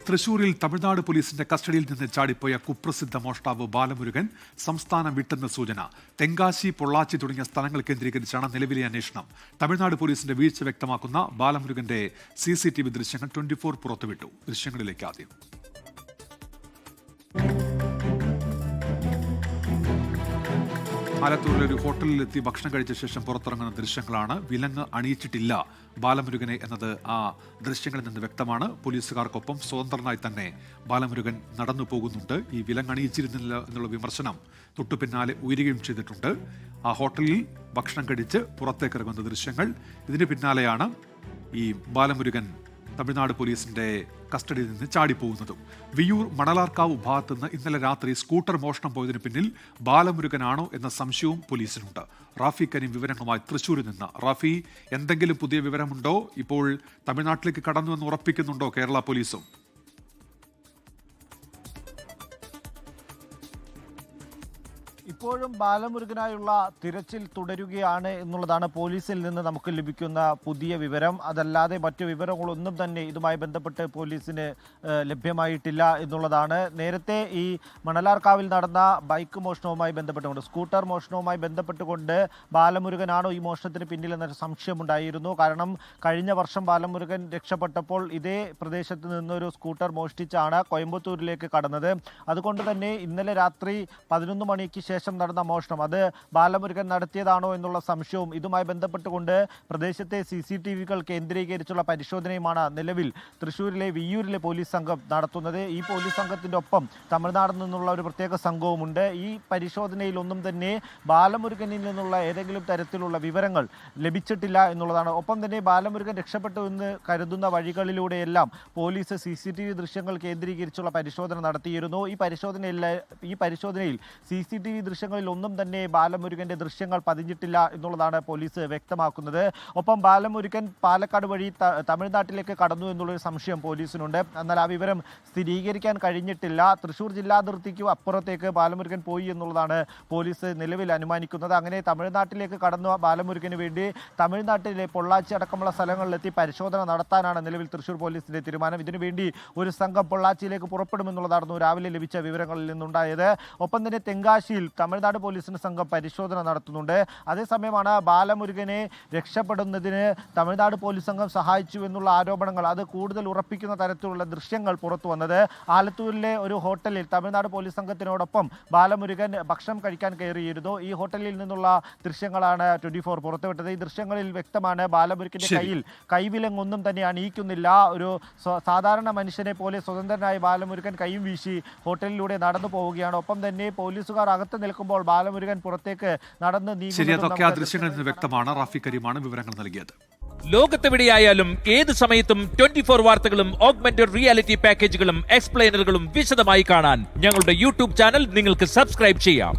തൃശൂരിൽ തമിഴ്നാട് പോലീസിന്റെ കസ്റ്റഡിയിൽ നിന്ന് ചാടിപ്പോയ കുപ്രസിദ്ധ മോഷ്ടാവ് ബാലമുരുകൻ സംസ്ഥാനം വിട്ടെന്ന സൂചന. തെങ്കാശി, പൊള്ളാച്ചി തുടങ്ങിയ സ്ഥലങ്ങൾ കേന്ദ്രീകരിച്ചാണ് നിലവിലെ അന്വേഷണം. തമിഴ്നാട് പോലീസിന്റെ വീഴ്ച വ്യക്തമാക്കുന്ന ബാലമുരുകന്റെ CCTV ദൃശ്യങ്ങൾ 24 പുറത്തുവിട്ടു. ദൃശ്യങ്ങളിലേക്ക് ആദ്യം. ആലത്തൂരിലെ ഒരു ഹോട്ടലിലെത്തി ഭക്ഷണം കഴിച്ച ശേഷം പുറത്തിറങ്ങുന്ന ദൃശ്യങ്ങളാണ്. വിലങ്ങ് അണിയിച്ചിട്ടില്ല ബാലമുരുകനെ എന്നത് ആ ദൃശ്യങ്ങളിൽ നിന്ന് വ്യക്തമാണ്. പോലീസുകാർക്കൊപ്പം സ്വതന്ത്രനായി തന്നെ ബാലമുരുകൻ നടന്നു പോകുന്നുണ്ട്. ഈ വിലങ്ങ് അണിയിച്ചിരുന്നില്ല എന്നുള്ള വിമർശനം തൊട്ടു പിന്നാലെ ഉയരുകയും ചെയ്തിട്ടുണ്ട്. ആ ഹോട്ടലിൽ ഭക്ഷണം കഴിച്ച് പുറത്തേക്കിറങ്ങുന്ന ദൃശ്യങ്ങൾ. ഇതിന് പിന്നാലെയാണ് ഈ ബാലമുരുകൻ തമിഴ്നാട് പോലീസിന്റെ കസ്റ്റഡിയിൽ നിന്ന് ചാടിപ്പോകുന്നതും. വിയൂർ മണലാർക്കാവ് ഭാഗത്തു നിന്ന് ഇന്നലെ രാത്രി സ്കൂട്ടർ മോഷണം പോയതിനു പിന്നിൽ ബാലമുരുകനാണോ എന്ന സംശയവും പോലീസിനുണ്ട്. റാഫി കരീം വിവരങ്ങളുമായി തൃശ്ശൂരിൽ നിന്ന്. റാഫി, എന്തെങ്കിലും പുതിയ വിവരമുണ്ടോ? ഇപ്പോൾ തമിഴ്നാട്ടിലേക്ക് കടന്നുവെന്ന് ഉറപ്പിക്കുന്നുണ്ടോ കേരള പോലീസും? ഇപ്പോഴും ബാലമുരുകനായുള്ള തിരച്ചിൽ തുടരുകയാണ് എന്നുള്ളതാണ് പോലീസിൽ നിന്ന് നമുക്ക് ലഭിക്കുന്ന പുതിയ വിവരം. അതല്ലാതെ മറ്റു വിവരങ്ങളൊന്നും തന്നെ ഇതുമായി ബന്ധപ്പെട്ട് പോലീസിന് ലഭ്യമായിട്ടില്ല എന്നുള്ളതാണ്. നേരത്തെ ഈ മണലാർക്കാവിൽ നടന്ന ബൈക്ക് മോഷണവുമായി ബന്ധപ്പെട്ടുകൊണ്ട്, സ്കൂട്ടർ മോഷണവുമായി ബന്ധപ്പെട്ടുകൊണ്ട് ബാലമുരുകനാണോ ഈ മോഷണത്തിന് പിന്നിലെന്നൊരു സംശയമുണ്ടായിരുന്നു. കാരണം കഴിഞ്ഞ വർഷം ബാലമുരുകൻ രക്ഷപ്പെട്ടപ്പോൾ ഇതേ പ്രദേശത്ത് നിന്നൊരു സ്കൂട്ടർ മോഷ്ടിച്ചാണ് കോയമ്പത്തൂരിലേക്ക് കടന്നത്. അതുകൊണ്ട് തന്നെ ഇന്നലെ രാത്രി 11 മണിക്ക് ശേഷം നടന്ന മോഷണം അത് ബാലമുരുകൻ നടത്തിയതാണോ എന്നുള്ള സംശയവും ഇതുമായി ബന്ധപ്പെട്ടുകൊണ്ട് പ്രദേശത്തെ CCTVകൾ കേന്ദ്രീകരിച്ചുള്ള പരിശോധനയുമാണ് നിലവിൽ തൃശ്ശൂരിലെ വിയ്യൂരിലെ പോലീസ് സംഘം നടത്തുന്നത്. ഈ പോലീസ് സംഘത്തിൻ്റെ ഒപ്പം തമിഴ്നാട്ടിൽ നിന്നുള്ള ഒരു പ്രത്യേക സംഘവുമുണ്ട്. ഈ പരിശോധനയിൽ ഒന്നും തന്നെ ബാലമുരുകനിൽ നിന്നുള്ള ഏതെങ്കിലും തരത്തിലുള്ള വിവരങ്ങൾ ലഭിച്ചിട്ടില്ല എന്നുള്ളതാണ്. ഒപ്പം തന്നെ ബാലമുരുകൻ രക്ഷപ്പെട്ടു എന്ന് കരുതുന്ന വഴികളിലൂടെയെല്ലാം പോലീസ് CCTV ദൃശ്യങ്ങൾ കേന്ദ്രീകരിച്ചുള്ള പരിശോധന നടത്തിയിരുന്നു. ഈ പരിശോധനയിൽ CCTV ദൃശ്യങ്ങളിൽ ഒന്നും തന്നെ ബാലമുരുകന്റെ ദൃശ്യങ്ങൾ പതിഞ്ഞിട്ടില്ല എന്നുള്ളതാണ് പോലീസ് വ്യക്തമാക്കുന്നത്. ഒപ്പം ബാലമുരുകൻ പാലക്കാട് വഴി തമിഴ്നാട്ടിലേക്ക് കടന്നു എന്നുള്ളൊരു സംശയം പോലീസിനുണ്ട്. എന്നാൽ ആ വിവരം സ്ഥിരീകരിക്കാൻ കഴിഞ്ഞിട്ടില്ല. തൃശ്ശൂർ ജില്ലാതിർത്തിക്ക് അപ്പുറത്തേക്ക് ബാലമുരുകൻ പോയി എന്നുള്ളതാണ് പോലീസ് നിലവിൽ അനുമാനിക്കുന്നത്. അങ്ങനെ തമിഴ്നാട്ടിലേക്ക് കടന്നു ബാലമുരുകന് വേണ്ടി തമിഴ്നാട്ടിലെ പൊള്ളാച്ചി അടക്കമുള്ള സ്ഥലങ്ങളിലെത്തി പരിശോധന നടത്താനാണ് നിലവിൽ തൃശ്ശൂർ പോലീസിന്റെ തീരുമാനം. ഇതിനുവേണ്ടി ഒരു സംഘം പൊള്ളാച്ചിയിലേക്ക് പുറപ്പെടുമെന്നുള്ളതായിരുന്നു രാവിലെ ലഭിച്ച വിവരങ്ങളിൽ നിന്നുണ്ടായത്. ഒപ്പം തന്നെ തെങ്കാശിയിൽ തമിഴ്നാട് പോലീസിന്റെ സംഘം പരിശോധന നടത്തുന്നുണ്ട്. അതേസമയമാണ് ബാലമുരുകനെ രക്ഷപ്പെടുന്നതിന് തമിഴ്നാട് പോലീസ് സംഘം സഹായിച്ചു എന്നുള്ള ആരോപണങ്ങൾ അത് കൂടുതൽ ഉറപ്പിക്കുന്ന തരത്തിലുള്ള ദൃശ്യങ്ങൾ പുറത്തു വന്നത്. ആലത്തൂരിലെ ഒരു ഹോട്ടലിൽ തമിഴ്നാട് പോലീസ് സംഘത്തിനോടൊപ്പം ബാലമുരുകൻ ഭക്ഷണം കഴിക്കാൻ കയറിയിരുന്നു. ഈ ഹോട്ടലിൽ നിന്നുള്ള ദൃശ്യങ്ങളാണ് 24 പുറത്തുവിട്ടത്. ഈ ദൃശ്യങ്ങളിൽ വ്യക്തമാണ് ബാലമുരുകന്റെ കയ്യിൽ കൈവിലങ്ങൊന്നും തന്നെ അണിയിക്കുന്നില്ല. ഒരു സാധാരണ മനുഷ്യനെ പോലെ സ്വതന്ത്രനായി ബാലമുരുകൻ കൈയും വീശി ഹോട്ടലിലൂടെ നടന്നു പോവുകയാണ്. ഒപ്പം തന്നെ പോലീസുകാർ അകത്ത് നിൽക്കുമ്പോൾ ബാലമുരുകൻ പുറത്തേക്ക് നടന്ന് നീങ്ങുന്നത് വ്യക്തമാണ്. റാഫി കരീമാണ് വിവരങ്ങൾ നൽകിയത്. ലോകത്തെവിടെയായാലും ഏത് സമയത്തും 24 വാർത്തകളും ഓഗ്മെന്റഡ് റിയാലിറ്റി പാക്കേജുകളും എക്സ്പ്ലെയിനറുകളും വിശദമായി കാണാൻ ഞങ്ങളുടെ YouTube ചാനൽ നിങ്ങൾക്ക് സബ്സ്ക്രൈബ് ചെയ്യാം.